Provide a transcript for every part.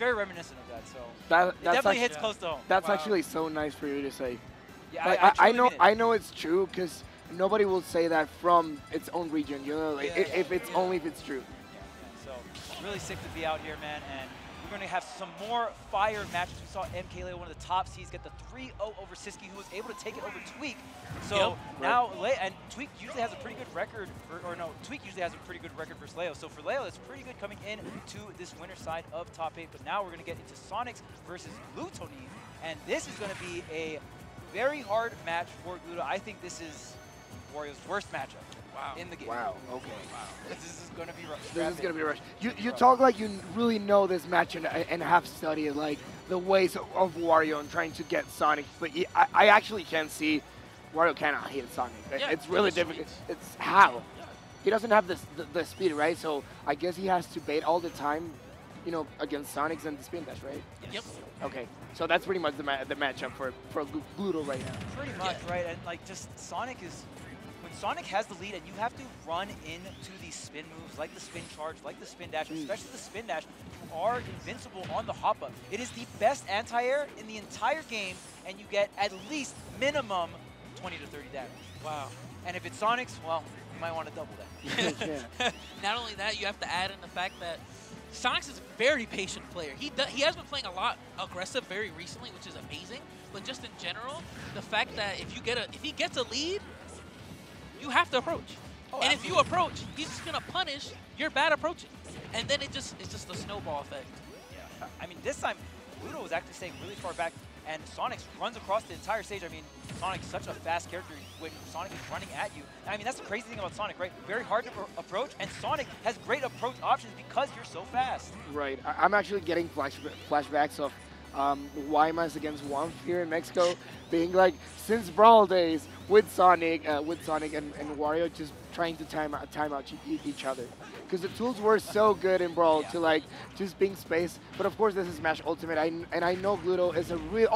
very reminiscent of that. So That it definitely hits close to home. That's actually so nice for you to say. Yeah, like, I know it's true because nobody will say that from its own region. You know, like if it's only if it's true. So really sick to be out here, man. And we're going to have some more fire matches. We saw MKLeo, one of the top seeds, get the 3-0 over Siski, who was able to take it over Tweak. So now, and Tweak usually has a pretty good record, Tweak usually has a pretty good record versus Leo. So for Leo, it's pretty good coming in to this winner side of top 8. But now we're going to get into Sonix versus Glutonny. And this is going to be a very hard match for Gluto. I think this is Wario's worst matchup. In the game. Wow. Okay. Wow. This is going to be rough. This is going to be rough. You talk like you really know this match and have studied like the ways of Wario and trying to get Sonic, but I actually can see Wario cannot hit Sonic. Yeah, it's really difficult. It's how. Yeah. He doesn't have the speed, right? So I guess he has to bait all the time, you know, against Sonics and the spin dash, right? Yes. Yep. Okay. So that's pretty much the matchup for Gluto right now. Pretty much, right? And like just Sonic is. When Sonic has the lead and you have to run into these spin moves, like the spin charge, like the spin dash, especially the spin dash, you are invincible on the hop-up. It is the best anti-air in the entire game, and you get at least minimum 20 to 30 damage. Wow. And if it's Sonic's, well, you might want to double that. Not only that, you have to add in the fact that Sonix is a very patient player. He has been playing a lot aggressive very recently, which is amazing. But just in general, the fact that if he gets a lead, you have to approach. And if you approach, he's just going to punish your bad approaching. And then it's just a snowball effect. Yeah. I mean, this time, Gluto was actually staying really far back, and Sonix runs across the entire stage. I mean, Sonic's such a fast character when Sonic is running at you. I mean, that's the crazy thing about Sonic, right? Very hard to approach, and Sonic has great approach options because you're so fast. Right. I'm actually getting flashbacks of Guaymas against Wamp here in Mexico, being like since Brawl days with Sonic and Wario just trying to time out each other, because the tools were so good in Brawl to like just being space. But of course, this is Smash Ultimate, and I know Gluto is a real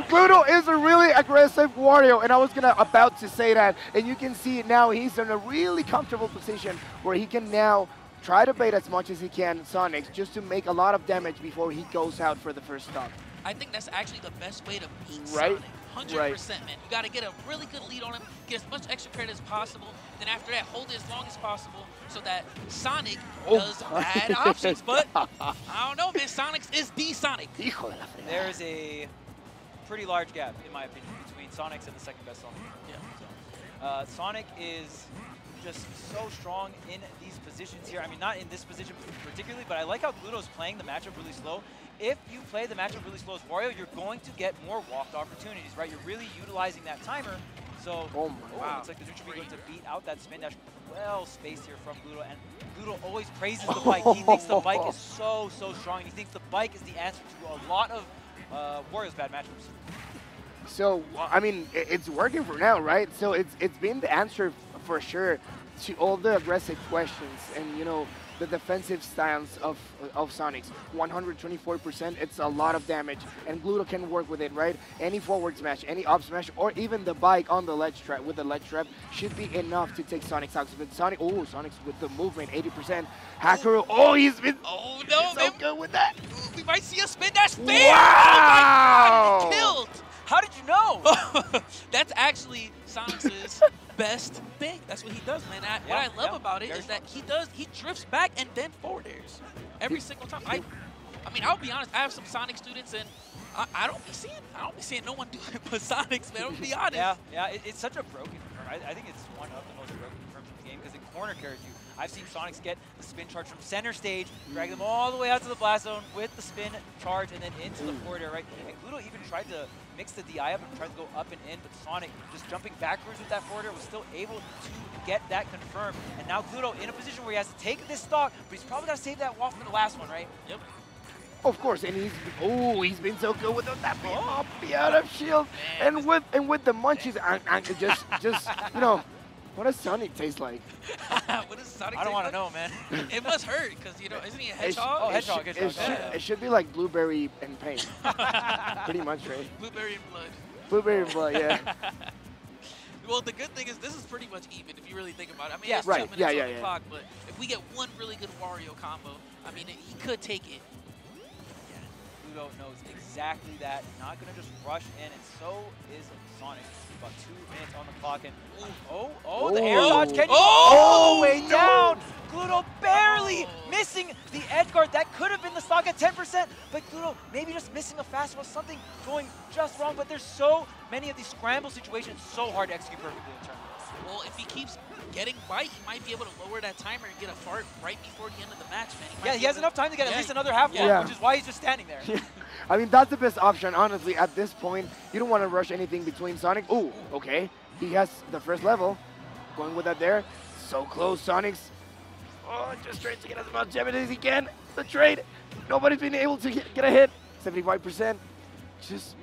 Gluto is a really aggressive Wario, and I was about to say that, and you can see it now. He's in a really comfortable position where he can now try to bait as much as he can Sonic just to make a lot of damage before he goes out for the first stock. I think that's actually the best way to beat right? Sonic. 100%, man. You got to get a really good lead on him, get as much extra credit as possible, then after that, hold it as long as possible so that Sonic does bad options. But I don't know, man. Sonix is the Sonic. There is a pretty large gap, in my opinion, between Sonix and the second best Sonic. Yeah. So, Sonic is just so strong in these positions here. I mean, not in this position particularly, but I like how Gluto's playing the matchup really slow. If you play the matchup really slow as Wario, you're going to get more walked opportunities, right? You're really utilizing that timer. So, looks like the neutral B going to beat out that spin dash. Well spaced here from Gluto, and Gluto always praises the bike. He thinks the bike is so strong, and he thinks the bike is the answer to a lot of Wario's bad matchups. So, I mean, it's working for now, right? So it's been the answer for sure to all the aggressive questions and, you know, the defensive stance of Sonix. 124%, it's a lot of damage, and Gluto can work with it, right? Any forward smash, any up smash, or even the bike on the ledge trap with the ledge trap should be enough to take Sonix out. But Sonix with the movement, 80%. Hakaru, he's been so good with that. We might see a spin dash fail. Wow! Oh my God, he killed. How did you know? That's actually Sonix's best thing. That's what he does, man. What I love about it is that he drifts back and then forward airs every single time. I mean, I'll be honest. I have some Sonic students, and I don't be seeing no one do it but Sonics, man. I'll be honest. Yeah. It's such a broken confirm. I think it's one of the most broken confirms in the game because it corner carries you. I've seen Sonix get the spin charge from center stage, drag them all the way out to the blast zone with the spin charge, and then into the forward air, right? And Gluto even tried to mix the DI up and tried to go up and in, but Sonic just jumping backwards with that forward air was still able to get that confirmed. And now Gluto in a position where he has to take this stock, but he's probably got to save that wall for the last one, right? Yep. Of course, and he's been so good with that out of shield, and with the munchies, and just you know. What does Sonic taste like? What does Sonic I don't want to know, man. It must hurt, because, you know, isn't he a hedgehog? Hedgehog. It should be like blueberry and pain. Pretty much, right? Blueberry and blood. Blueberry and blood, yeah. Well, the good thing is this is pretty much even if you really think about it. I mean, yeah, it's 2 minutes on the clock, but if we get one really good Wario combo, I mean, he could take it. Gluto knows exactly that. Not going to just rush in, and so is Sonix. About 2 minutes on the clock, and the air dodge. Can you all the way down? Gluto barely missing the edge guard. That could have been the stock at 10%, but Gluto maybe just missing a fastball, something going just wrong. But there's so many of these scramble situations, so hard to execute perfectly in tournaments. Well, if he keeps getting bite, he might be able to lower that timer and get a fart right before the end of the match, man. He has enough time to get at least another half wall, which is why he's just standing there. Yeah. I mean, that's the best option, honestly. At this point, you don't want to rush anything between Sonic. Ooh, okay. He has the first level. Going with that there. So close, Sonix. Oh, just trying to get as much damage as he can. The trade. Nobody's been able to get a hit. 75%. Just,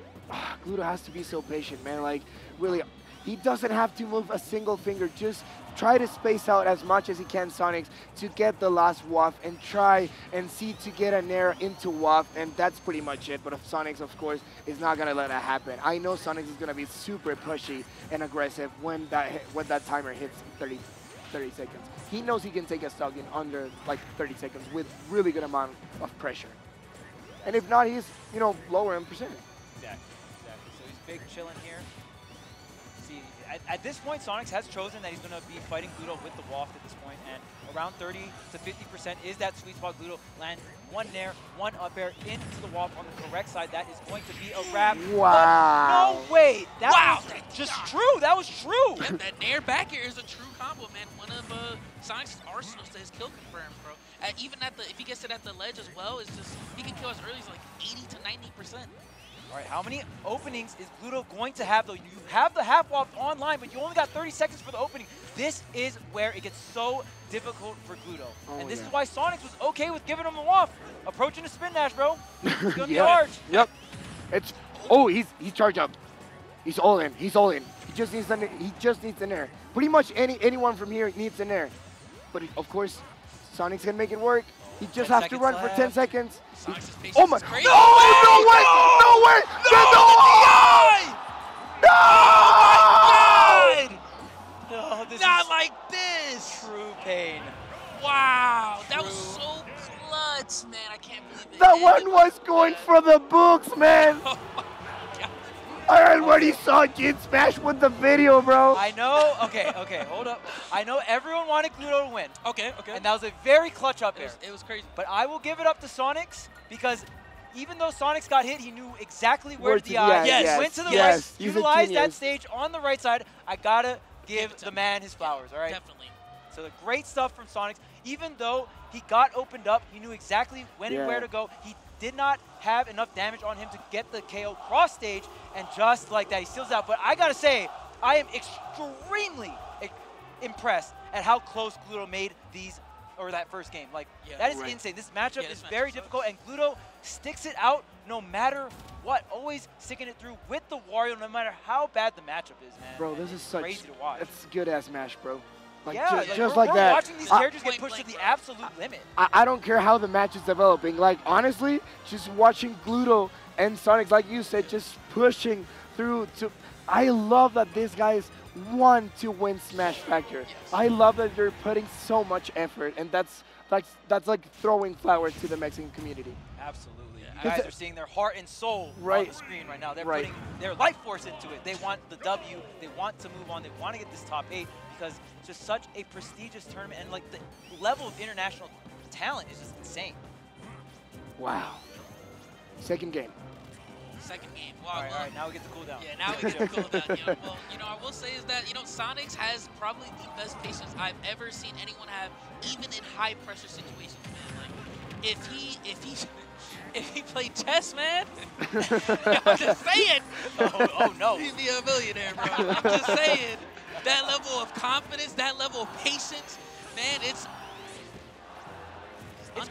Gluto has to be so patient, man. Like, really, he doesn't have to move a single finger. Just try to space out as much as he can, Sonix, to get the last waft and try and see to get an air into waft, and that's pretty much it. But Sonix, of course, is not going to let that happen. I know Sonix is going to be super pushy and aggressive when that timer hits 30 seconds. He knows he can take a stock in under like 30 seconds with really good amount of pressure. And if not, he's, lower in percentage. Exactly. So he's big chilling here. At this point, Sonix has chosen that he's going to be fighting Gluto with the waft at this point, and around 30 to 50% is that sweet spot. Gluto land one nair, one up air into the waft on the correct side. That is going to be a wrap. Wow. No way. That was just true. That was true. Yeah, that nair back air is a true combo, man. One of Sonix's arsenals to his kill confirmed, bro. Even if he gets it at the ledge as well, it's just, he can kill as early as like 80 to 90%. All right, how many openings is Gluto going to have, though? You have the half waft online, but you only got 30 seconds for the opening. This is where it gets so difficult for Gluto. And this is why Sonix was okay with giving him the waft. Approaching the spin dash, bro. It's going to be hard. Yep. He's charged up. He's all in. He just needs an air. Pretty much anyone from here needs an air. But of course, Sonix can make it work. He just has to run for 10 seconds. Oh my! Crazy. No way! No way! Oh, this Not is like this! true pain. Wow, that was so clutch, man. I can't believe it. That one was going for the books, man. Oh my God. I already saw Kid Smash with the video, bro. I know. Okay, hold up. I know everyone wanted Gluto to win. Okay. And that was a very clutch up air. It was crazy. But I will give it up to Sonix because even though Sonix got hit, he knew exactly where to DI. Went to the right, utilized that stage on the right side. I gotta give the man his flowers, all right? Definitely. So the great stuff from Sonix. Even though he got opened up, he knew exactly when and where to go. He did not have enough damage on him to get the KO cross stage, and just like that, he steals out. But I gotta say, I am extremely impressed at how close Gluto made that first game. Like, that is insane. This matchup is very difficult, and Gluto sticks it out no matter what. Always sticking it through with the Wario, no matter how bad the matchup is, man. Bro, this is crazy to watch. It's good-ass match, bro. Like, just like we're that. Watching these characters get pushed to the absolute limit. I don't care how the match is developing. Like, honestly, just watching Gluto and Sonix, like you said, just pushing through to... I love that these guys want to win Smash Factor. I love that they're putting so much effort, and that's like throwing flowers to the Mexican community. Absolutely. You guys are seeing their heart and soul on the screen right now. They're putting their life force into it. They want the W. They want to move on. They want to get this top 8 because it's just such a prestigious tournament, and like the level of international talent is just insane. Wow. Second game. Wow, all right, now we get the cooldown. Yeah, now we get the cooldown. Well, I will say is that, Sonix has probably the best patience I've ever seen anyone have, even in high pressure situations, man. Like, if he played chess, man, I'm just saying. Oh no. He'd be a millionaire, bro. I'm just saying. That level of confidence, that level of patience, man, it's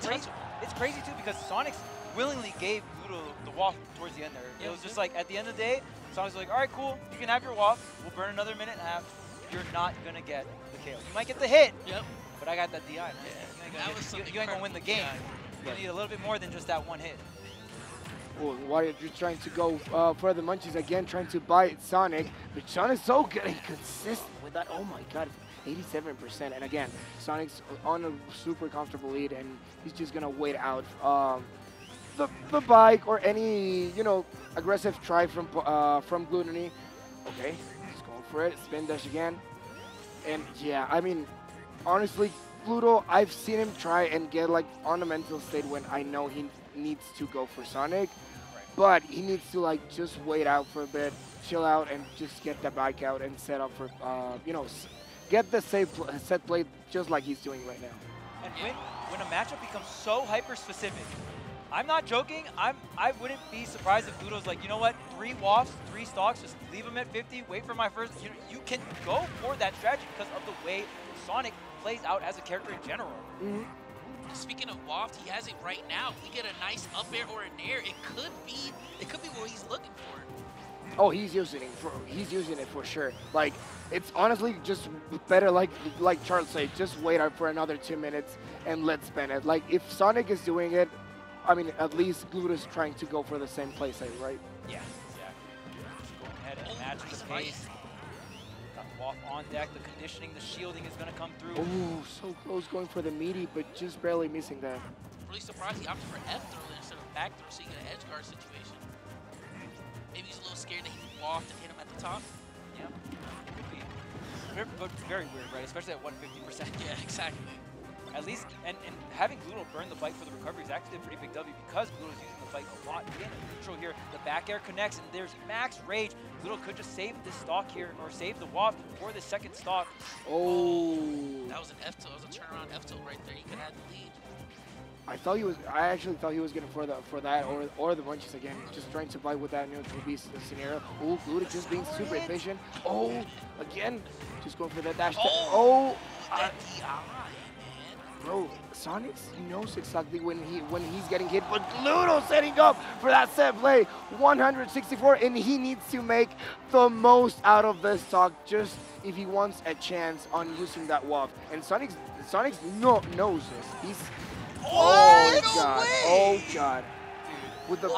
crazy. It's crazy too because Sonix willingly gave Gluto the waft towards the end there. It was just like, at the end of the day, Sonix was like, all right, cool, you can have your waft. We'll burn another minute and a half. You're not going to get the KO. You might get the hit, but I got that DI, man. You ain't going to win the game. You need a little bit more than just that one hit. Well, Wario just trying to go for the munchies again, trying to bite Sonic. But Sean is so good and consistent with that. Oh my God. 87%. And again, Sonic's on a super comfortable lead, and he's just gonna wait out the bike or any, you know, aggressive try from Glutonny. Okay, just going for it. Spin dash again. And yeah, I mean, honestly, Pluto, I've seen him try and get like on the mental state when I know he needs to go for Sonic, but he needs to like just wait out for a bit, chill out, and just get the bike out and set up for, you know, get the set play just like he's doing right now. And when a matchup becomes so hyper-specific, I'm not joking. I wouldn't be surprised if Pluto's like, you know what, 3 wafts, 3 stocks, just leave him at 50, wait for my first. You can go for that strategy because of the way Sonic plays out as a character in general. Mm-hmm. Speaking of waft, he has it right now. If we get a nice up air or an air, it could be what he's looking for. Oh, he's using it for sure. Like, it's honestly just better, like Charles said, just wait out for another 2 minutes and let's spin it. Like, if Sonic is doing it, I mean, at least Gluto's trying to go for the same play site, right? Yeah, exactly. Just going ahead and match the pace. Got the waft on deck, the conditioning, the shielding is going to come through. Oh, so close going for the meaty, but just barely missing that. Really surprised he opted for F throw instead of back throw, so you get an edge guard situation. Maybe he's a little scared that he can waft and hit him at the top. Yeah, could be. But very weird, right? Especially at 150%. Yeah, exactly. At least, and having Gluto burn the bike for the recovery is actually a pretty big W because Gluto's using the bike a lot in neutral here. The back air connects, and there's max rage. Gluto could just save this stock here, or save the waft for the second stock. Oh. That was an F tilt. That was a turnaround F tilt right there. He could have the lead. I actually thought he was going for that or the bunches again, just trying to fight with that neutral beast scenario. Oh, Gluto just being super efficient. Oh, again, just going for that dash. Oh, that DI, man. Bro, Sonix knows exactly when he's getting hit, but Gluto setting up for that set play, 164, and he needs to make the most out of this stock just if he wants a chance on using that waft. And Sonix knows this. He's oh god, oh god. With the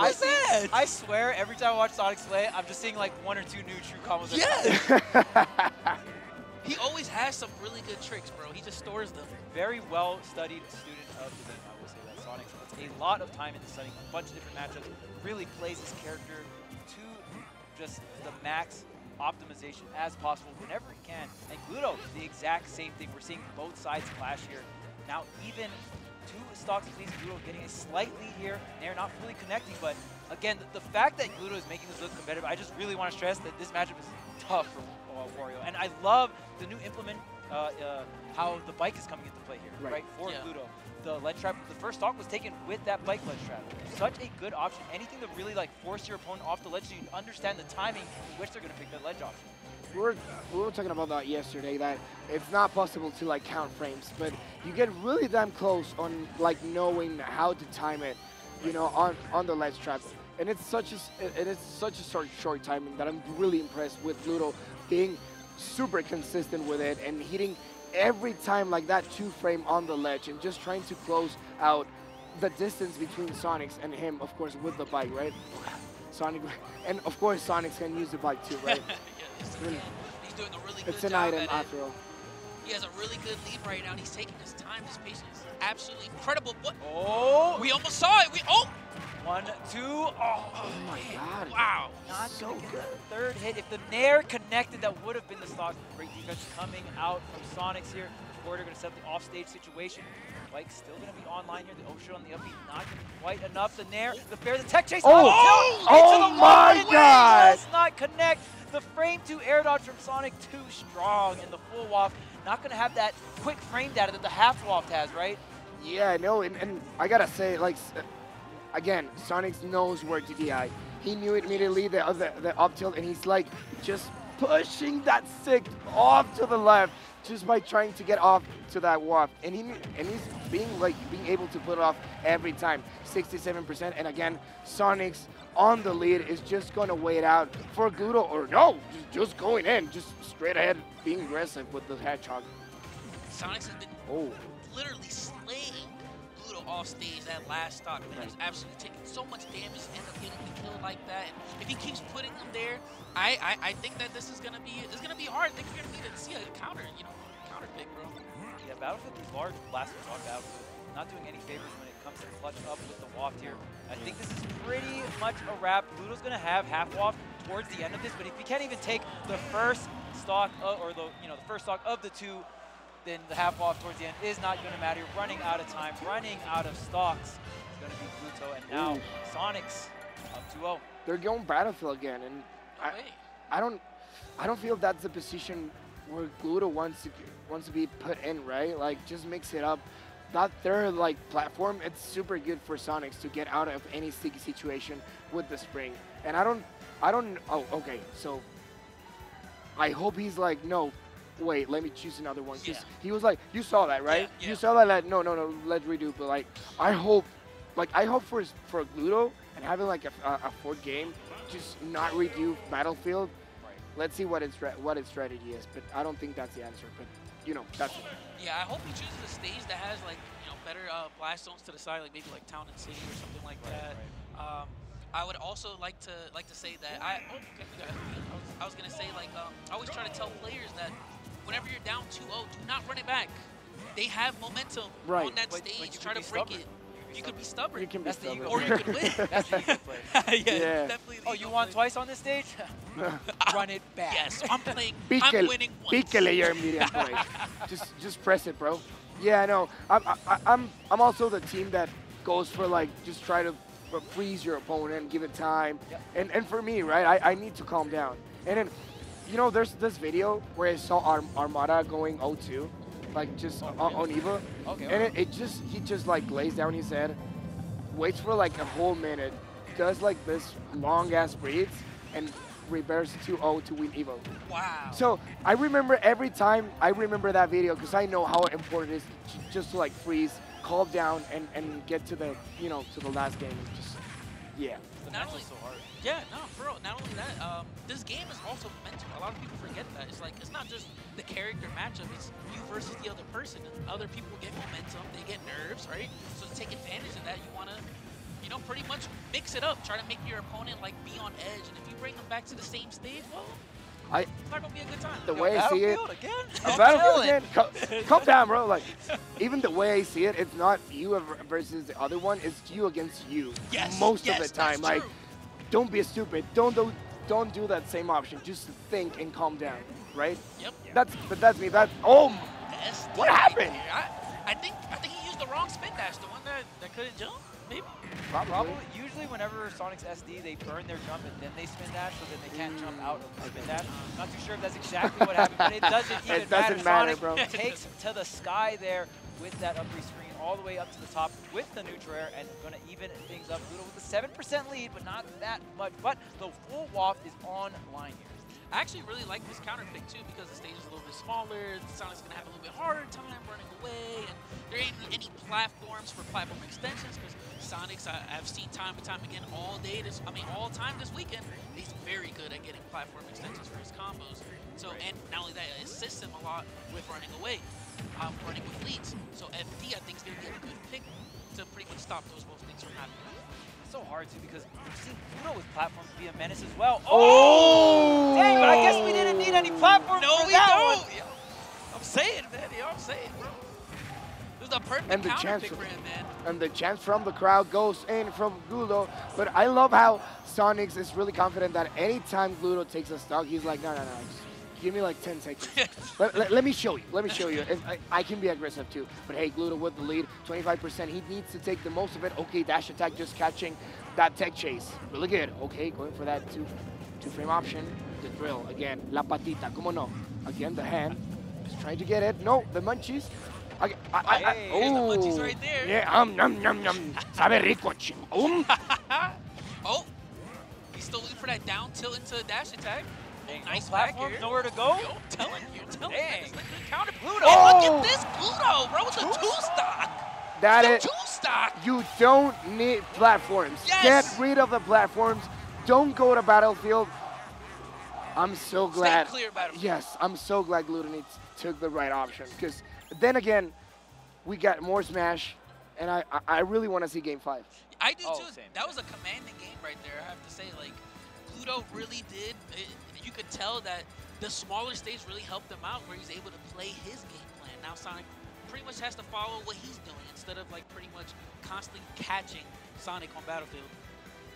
I swear, every time I watch Sonix play, I'm just seeing like 1 or 2 new true combos. Yeah. He always has some really good tricks, bro. He just stores them. Very well-studied student of the game, I will say that. Sonix puts a lot of time into studying a bunch of different matchups, really plays his character to just the max optimization as possible whenever he can. And Gluto, the exact same thing. We're seeing both sides clash here. Now, even 2 stocks apiece, Gluto getting a slight lead here. They're not fully connecting, but again, the fact that Gluto is making this look competitive, I just really want to stress that this matchup is tough for Wario. And I love the new implement, how the bike is coming into play here, right? For Gluto. The ledge trap, the first stock was taken with that bike ledge trap. Such a good option. Anything to really like force your opponent off the ledge so you understand the timing in which they're going to pick that ledge option. We were talking about that yesterday, that it's not possible to like count frames, but you get really damn close on like knowing how to time it, you know, on the ledge trap. And it's such a short timing that I'm really impressed with Gluto being super consistent with it and hitting every time like that 2 frame on the ledge and just trying to close out the distance between Sonix and him, of course, with the bike, right? Sonic, and of course Sonix can use the bike too, right? He's doing a really good job. It's an item after all. He has a really good lead right now, and he's taking his time. His patience is absolutely incredible. What? Oh! We almost saw it. 1, 2. Oh my god. Wow. Not so good. Third hit. If the Nair connected, that would have been the stock. Great defense coming out from Sonix here. Porter going to set the offstage situation. Bike's still going to be online here. The Osha on the upbeat, not going to be quite enough. The Nair, the Bear, the tech chase. Oh my god. Does not connect. The frame 2 air dodge from Sonic, too strong. And the full waft, not going to have that quick frame data that the half waft has, right? Yeah, no, and I gotta say, like, again, Sonix knows where to DI. He knew it immediately, the up tilt, and he's like just pushing that sick off to the left just by trying to get off to that waft. And he's being able to put it off every time. 67%, and again, Sonix on the lead is just gonna wait out for Gluto, or no, just going in, just straight ahead, being aggressive with the hedgehog. Sonix has been literally slaying Gluto off stage that last stock. Man, he's absolutely taking so much damage to end up getting the kill like that. And if he keeps putting them there, I think that this is gonna be hard. I think we're gonna need to see a counter, counter pick, bro. Yeah, Battlefield, these large blasters on Battlefield, not doing any favors when it comes to clutch up with the waft here. I think this is pretty much a wrap. Gluto's gonna have half waft towards the end of this, but if he can't even take the first stock the first stock of the two, then the half waft towards the end is not gonna matter. You're running out of time, running out of stocks. It's gonna be Gluto, and now Sonix up 2-0. They're going Battlefield again, and I don't feel that's the position where Gluto wants to be put in, right? Like, just mix it up. That third platform, it's super good for Sonix to get out of any sticky situation with the spring. And oh, okay, so I hope he's like, no, wait, let me choose another one. Because he was like, you saw that, right? Yeah. You saw that, like, no, let's redo. But like, I hope for Gluto and having like a fourth game, just not redo Battlefield. Let's see what its strategy is, but I don't think that's the answer. But that's it. Yeah, I hope he chooses a stage that has better blast zones to the side, like maybe like Town and City or something like that. I would also like to say that I was gonna say I always try to tell players that whenever you're down 2-0, do not run it back. They have momentum on that stage. Try to break it. You could be stubborn. You can be stubborn. Or you could win. That's the ego play. Yeah, definitely. Oh, you won twice on this stage? Run it back. Yes, I'm playing. I'm winning once. Píquele your medium play. Just press it, bro. Yeah, I know. I'm also the team that goes for just try to freeze your opponent, give it time. Yep. And for me, right, I need to calm down. And then, there's this video where I saw Armada going 0-2. Just on Eva. Okay. And he just lays down his head, waits for a whole minute, does this long ass breathes, and reverses 2-0 to win Evo. Wow. So I remember every time I remember that video because I know how important it is just to freeze, calm down, and get to the to the last game. Just Not only so hard. Yeah, no, for real. Not only that, this game is also mental. A lot of people forget that. It's not just the character matchup. It's you versus the other person. And other people get momentum. They get nerves, right? So to take advantage of that, you want to, pretty much mix it up. Try to make your opponent be on edge. And if you bring them back to the same stage, well, it's not gonna be a good time. The way I see it, again? Battlefield again. Calm down, bro. Even the way I see it, it's not you versus the other one. It's you against you. Yes. Most of the time, that's true. Don't be stupid. Don't do that same option. Just think and calm down, right? Yep. That's me. What happened? I think he used the wrong spin dash, the one that couldn't jump. Maybe. Probably. Usually, whenever Sonix SD, they burn their jump and then they spin dash, so that they can't jump out of the spin dash. I'm not too sure if that's exactly what happened, but it doesn't even matter, Sonix bro. takes to the sky there with that up screen all the way up to the top with the neutral air and going to even things up. Gluto with a 7% lead, but not that much. But the full waft is online here. I actually really like this counter pick too because the stage is a little bit smaller. Sonic's gonna have a little bit harder time running away, and there ain't any platforms for platform extensions because Sonix, I've seen time and time again all time this weekend, he's very good at getting platform extensions for his combos. So, and not only that, it assists him a lot with running away, running with leads. So FD, I think, is gonna be a good pick to pretty much stop those both things from happening. So hard too because we've seen Gluto with platforms be a menace as well. Oh! Dang, but I guess we didn't need any platforms for that one. Yo, I'm saying, man. I'm saying, bro. This is the perfect counter pick for him, man. And the chance from the crowd goes in from Gluto. But I love how Sonix is really confident that anytime Gluto takes a stock, he's like, no. Give me 10 seconds. let me show you. I can be aggressive too. But hey, Gluto with the lead, 25%. He needs to take the most of it. Okay, dash attack just catching that tech chase. Really good. Okay, going for that two-frame option. The drill again. La patita. Como no? Again, the hand. Just trying to get it. No, the munchies. Here's the munchies right there. Yeah, yum. Sabe rico. Oh, he's still looking for that down tilt into the dash attack. Nice platform, nowhere to go. Yo, I'm telling you. Dang. Counter Gluto. Oh! Hey, look at this Gluto, bro. It's a two-stock. That is. Two-stock. You don't need platforms. Yes. Get rid of the platforms. Don't go to Battlefield. I'm so glad. Stay clear, Battlefield. Yes, I'm so glad Glutonny took the right option. Because then again, we got more Smash, and I really want to see Game 5. I do too. Same. That was a commanding game right there, I have to say. Gluto really did. You could tell that the smaller stage really helped him out where he's able to play his game. now Sonic pretty much has to follow what he's doing instead of like pretty much constantly catching Sonic on Battlefield.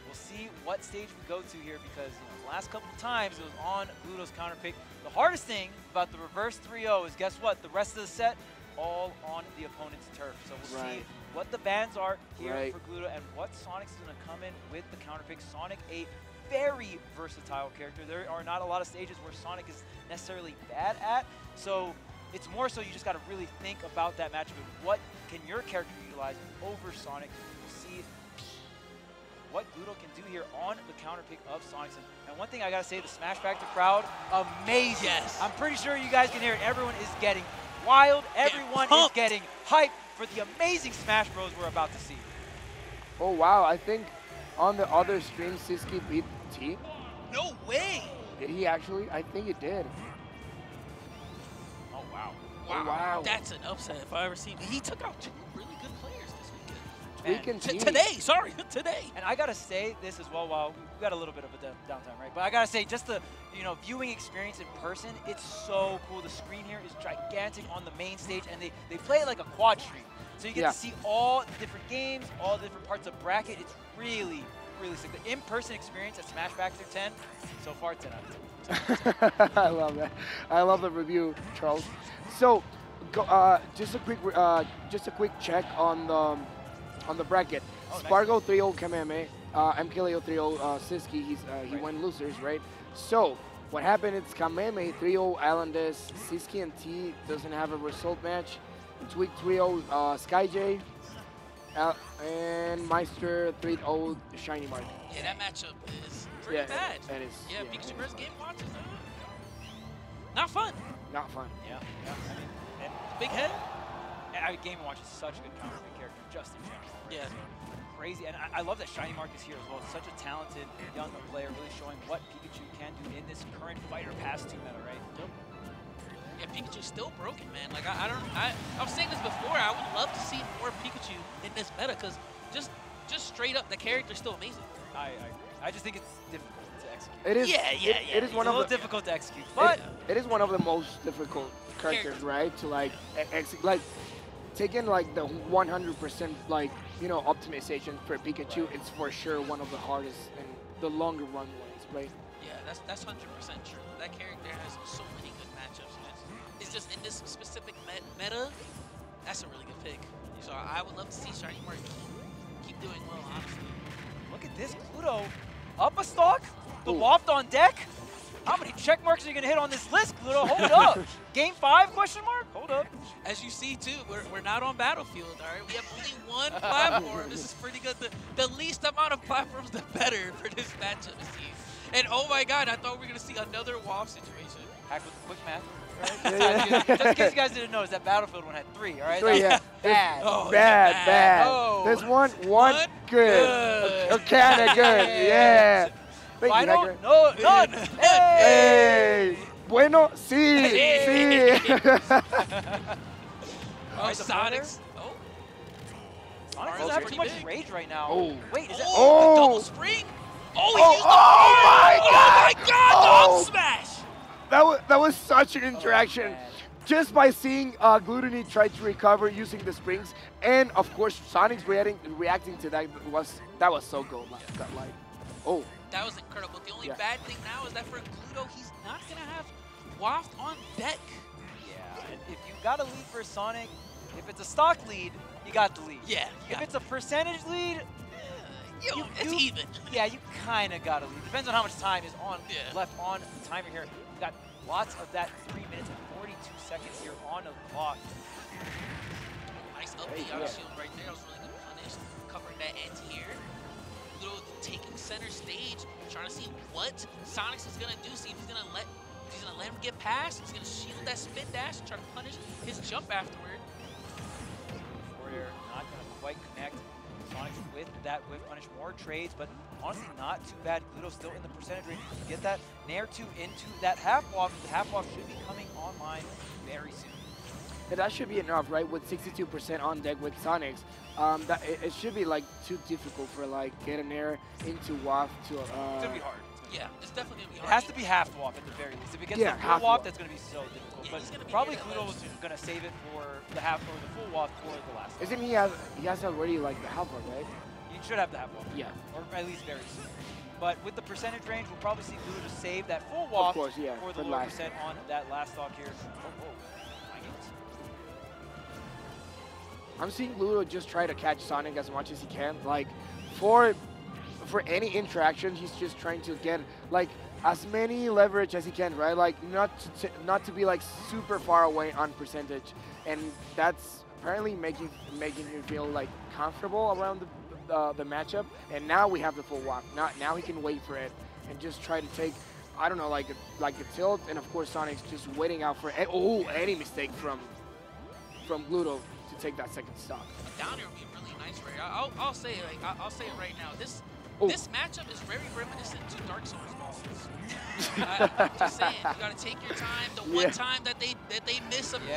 We'll see what stage we go to here because the last couple of times it was on Gluto's counter pick. The hardest thing about the reverse 3-0 is guess what? The rest of the set, all on the opponent's turf. So we'll see what the bans are here for Gluto and what Sonic's going to come in with the counter pick. Sonic, a very versatile character. There are not a lot of stages where Sonic is necessarily bad at. So it's more so you just got to really think about that matchup and what can your character utilize over Sonic. We'll see what Gluto can do here on the counter pick of Sonix. And one thing I gotta say, the Smash Factor crowd, amazing. Yes. I'm pretty sure you guys can hear it. Everyone is getting wild. Everyone is getting hyped for the amazing Smash Bros we're about to see. Oh wow, I think on the other stream, Siski beat T. No way! Did he actually? I think it did. Oh wow. Wow. Oh, wow. That's an upset if I ever seen. He took out 2 really good players this weekend. And Today. And I gotta say this as well. While we got a little bit of a downtime, right? But I gotta say, just the viewing experience in person, it's so cool. The screen here is gigantic on the main stage, and they play it like a quad stream, so you get to see all the different games, all the different parts of bracket. It's really, really sick. The in-person experience at Smash Factor 10, so far 10 out of 10. I love that. I love the review, Charles. So, just a quick check on the bracket. Oh, Spargo 3-0 Kameme, MKLeo 3-0 Siski. He went losers, right? So what happened is Kameme 3-0 Islanders, Siski and T doesn't have a result match. Tweak 3-0 SkyJ, and Meister 3-0 Shiny Mark. Yeah, that matchup is pretty bad. That is. Yeah, Pikachu versus Game Watch is not fun. Not fun. Yeah. I mean, and Big head. Game & Watch is such a good counter pick character, just in general. Yeah. Crazy, and I love that Shiny Mark is here as well. Such a talented young player, really showing what Pikachu can do in this current Fighter Pass 2 meta, right? Yep. Yeah, Pikachu's still broken, man. Like I was saying this before. I would love to see more Pikachu in this meta because just straight up, the character's still amazing. I just think it's difficult to execute. It is. Yeah. It is one a of little the difficult to execute, but it is one of the most difficult characters, right? To like execute, taking like the 100% optimization for Pikachu, it's for sure one of the hardest and the longer run ones, right? Yeah, that's 100% true. That character has so many good matchups. It's just in this specific meta, that's a really good pick. So I would love to see Shiny Mark keep doing well, honestly. look at this. Gluto up a stock, the waft on deck. How many check marks are you going to hit on this list, Gluto? Hold up. Game 5, question mark? Hold up. As you see, too, we're not on Battlefield, all right? We have only one platform. This is pretty good. The least amount of platforms, the better for this matchup, it seems. And, oh, my God, I thought we were going to see another WoW situation. Hack with the quick math. Right? Just in case you guys didn't notice, that Battlefield one had 3, all right? 3, yeah. Bad. Oh, Bad. Oh. There's one good. Kind of good, yeah. Thank you, Final? Hacker. No, none. Hey. Bueno, sí, Hey. sí. Oh, Right, the Sonix. Oh, Sonix doesn't Marlo's have too pretty much big. rage right now. Oh. Wait, is that? Oh. the double spring. Oh, he Oh, used the oh my Oh, God. my God, Oh. dog smash. That was such an interaction. man. Just by seeing Glutonny try to recover using the springs, and of course Sonic's reacting to that was so good. Like, oh. That was incredible. The only Yeah. bad thing now is that for Gluto, he's not going to have Waft on deck. Yeah, and if you got a lead for Sonic, if it's a stock lead, you got the lead. Yeah. If it's a percentage lead, It's even. yeah, you kind of got a lead. Depends on how much time is left on the timer here. We've got lots of that 3 minutes and 42 seconds here on the clock. Nice up the shield right there. That was really good punish. Covering that anti-air. Gluto taking center stage, trying to see what Sonix is going to do. See if he's going to let him get past. He's going to shield that spin dash and try to punish his jump afterward. Warrior not going to quite connect Sonic with that whip punish. More trades, but honestly not too bad. Gluto still in the percentage range. You get that Nair 2 into that half waft. The half waft should be coming online very soon. And that should be enough, right? With 62% on deck with Sonix, it should be like too difficult for like get an air into Waft to. It's gonna be hard. Yeah, it's definitely going to be It hard. has to be half waft at the very least. If it gets Yeah, the half full waft, waft. that's going to be so difficult. Yeah, But he's gonna be probably near that Glutonny ledge. was going to save it for the half or the full waft for the last. Isn't he has already like the half one, right? You should have the half waft. Yeah. Or at least very soon. But with the percentage range, we'll probably see Gluto just save that full waft course, yeah, for the for lower last. percent on that last stock here. Oh, my goodness. I'm seeing Gluto just try to catch Sonic as much as he can. Like, for any interaction, he's just trying to get like as many leverage as he can, right? Like not to be like super far away on percentage, and that's apparently making him feel like comfortable around the matchup. And now we have the full walk. Now he can wait for it and just try to take, I don't know, like a tilt, and of course Sonic's just waiting out for any mistake from Gluto to take that second stock. A down air would be really nice right here. I'll say it, like, I'll say it right now. This matchup is very reminiscent to Dark Souls balls. I'm just saying, you gotta take your time. The one time that they miss a move,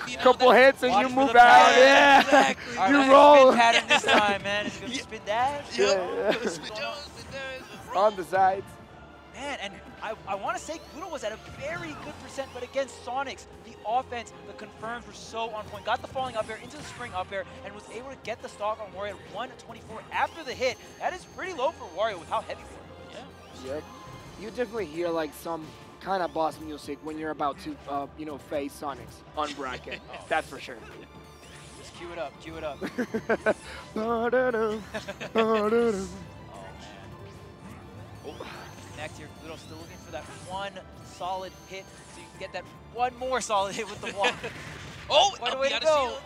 you know, Couple hits and watch you for move the out. pattern. Yeah, Exactly. All right, you let's roll spin pattern this time, man. Is it going to spin dash? Yeah. Spin Jones, spin dash, on the sides. Man, and I want to say Gluto was at a very good percent, but against Sonix, the offense, the confirms were so on point. Got the falling up air into the spring up air and was able to get the stock on Wario at 124 after the hit. That is pretty low for Wario with how heavy Wario is. Yeah. Yep. You definitely hear like some kind of boss music when you're about to, face Sonix on bracket. That's for sure. Just cue it up, cue it up. Ba-da-dum, ba-da-dum. Oh, man. Connect here. Gluto still looking for that one solid hit so you can get that one more solid hit with the wall. Oh, What a up way the to other go. shield.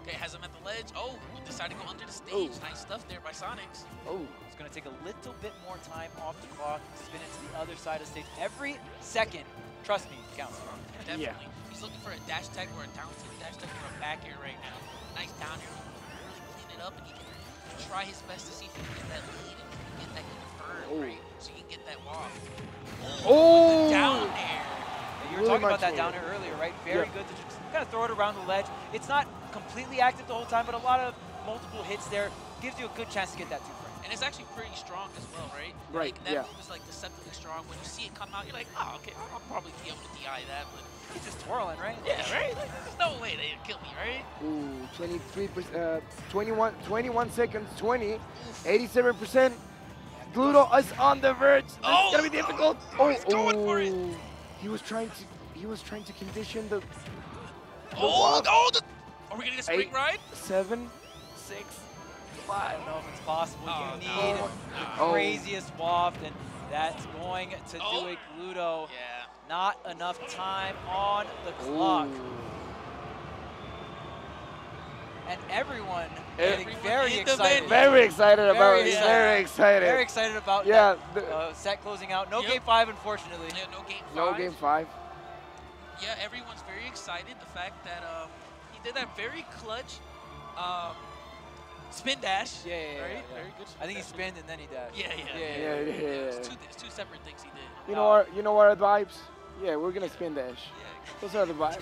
Okay, has him at the ledge. Oh, decided to go under the stage. Oh. Nice stuff there by Sonix. Oh, It's going to take a little bit more time off the clock, spin it to the other side of the stage. Every second, trust me, counts. Definitely. Yeah. He's looking for a dash tech or a down tilt dash tech or a back air right now. Nice down air. Really clean it up, and he can try his best to see if he can get that lead and get that confirmed, Oh. right? So he can get that waft. Oh! Down air. You were Really talking about much that down more. air earlier, right? Very good to just kind of throw it around the ledge. It's not completely active the whole time, but a lot of multiple hits there gives you a good chance to get that two frame. And it's actually pretty strong as well, right? Right, Like, that yeah. move is like deceptively strong. When you see it come out, you're like, oh, okay, I'll probably be able to DI that, but He's just twirling, right? yeah, right? Like, there's no way they kill me, right? Ooh, 23%, 21 seconds, 20, 87%. Gluto is on the verge. This Oh! is gonna be difficult. He's going for it. He was trying to condition the Oh, waft. oh, are we gonna get a spring 8, ride? 7, 6, I don't know if it's possible. Oh, You no. need Oh. the craziest waft, and that's going to Oh. do it, Gluto. Yeah. Not enough time on the clock. And everyone getting Everyone very in the excited. venue. Very excited about Very it. excited. Very excited. Very excited about Yeah, that set closing out. No Yep. game 5, unfortunately. Yeah, no game 5. no game 5. Yeah, everyone's very excited. The fact that he did that very clutch spin dash. Yeah, Right? yeah. Very good. I think he spin spinned and then he dashed. dash. Yeah. Yeah. It's two separate things he did. You know what are the vibes? Yeah, we're gonna spin dash. Yeah. Those are the vibes.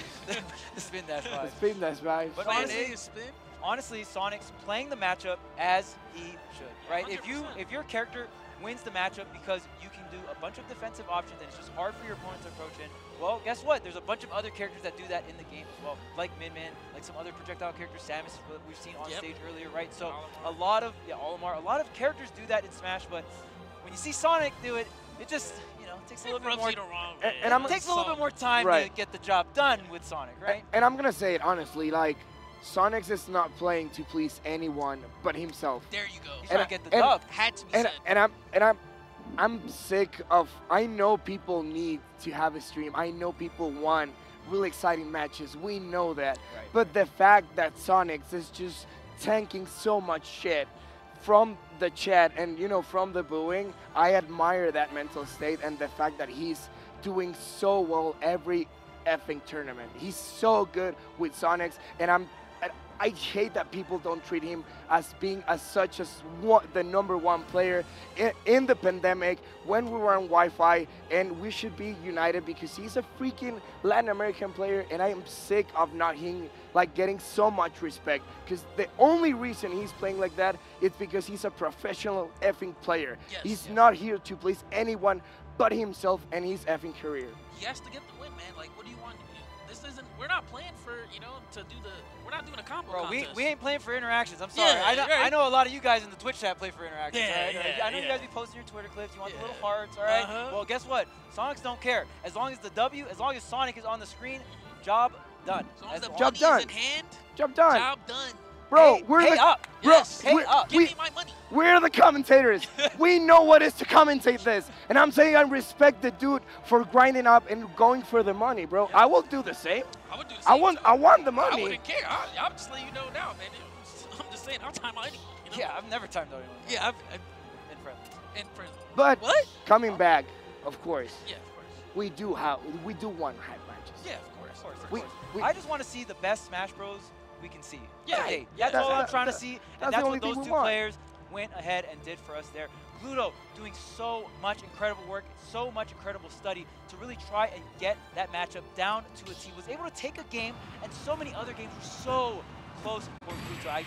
the spin dash The 5. spin dash vibes. But Plan honestly- A is spin. Honestly, Sonix playing the matchup as he should, right? 100%. If your character wins the matchup because you can do a bunch of defensive options and it's just hard for your opponent to approach in, well, guess what? There's a bunch of other characters that do that in the game as well, like Min-Min, like some other projectile characters, Samus, that we've seen on Yep. stage earlier, right? So Olimar. a lot of, Olimar, a lot of characters do that in Smash, but when you see Sonic do it, it just, takes a little bit Rubs more, you the wrong And- way. and I'm- it takes a little bit more time to Right. get the job done with Sonic, right? And I'm gonna say it honestly, like Sonix is not playing to please anyone but himself. There you go. He's And trying to get the and- dub. Had to be And said. I'm sick of. I know people need to have a stream. I know people want really exciting matches. We know that. Right. But the fact that Sonix is just tanking so much shit from the chat and from the booing, I admire that mental state and the fact that he's doing so well every effing tournament. He's so good with Sonix, and I hate that people don't treat him as being such as the #1 player in the pandemic when we were on Wi-Fi, and we should be united because he's a freaking Latin American player, and I am sick of not him like getting so much respect, because the only reason he's playing like that is because he's a professional effing player. Yes, he's yes. not here to please anyone but himself and his effing career. He has to get the win, man. Like, what do you want? This isn't. We're not playing for, you know, to do the. We're not doing a combo Bro, contest. we ain't playing for interactions. I'm sorry. Yeah, I know, right. I know a lot of you guys in the Twitch chat play for interactions. Yeah, right? yeah, I know you yeah. guys be posting your Twitter clips. You want the Yeah. little hearts, all right? Uh-huh. Well, guess what? Sonix don't care. As long as the W, as long as Sonic is on the screen, job done. As long as the Job money done. is in hand, Job done. job done. Bro, Pay, we're pay the up. Bro, Yes, pay we- up. Give me my money. We're the commentators. We know what it is to commentate this. And I'm saying I respect the dude for grinding up and going for the money, bro. I will do the same. I would do the same. I want the I money. wouldn't care. I'm just letting you know now, man. I'm just saying, I'll time out anyone. You know? Yeah, I've never timed out anyone. Yeah, In front. and for But what? coming back, of course, Yeah, of course. we do want hype matches. Yeah, of course. Of course, of We- course. we- I just want to see the best Smash Bros. We can see. Yeah, today. yeah, That's all I'm that- trying to that- see, that's and the that's only what thing those we two want. players went ahead and did for us there. Gluto doing so much incredible work, so much incredible study to really try and get that matchup down to a T. Was able to take a game, and so many other games were so close for Gluto. Again,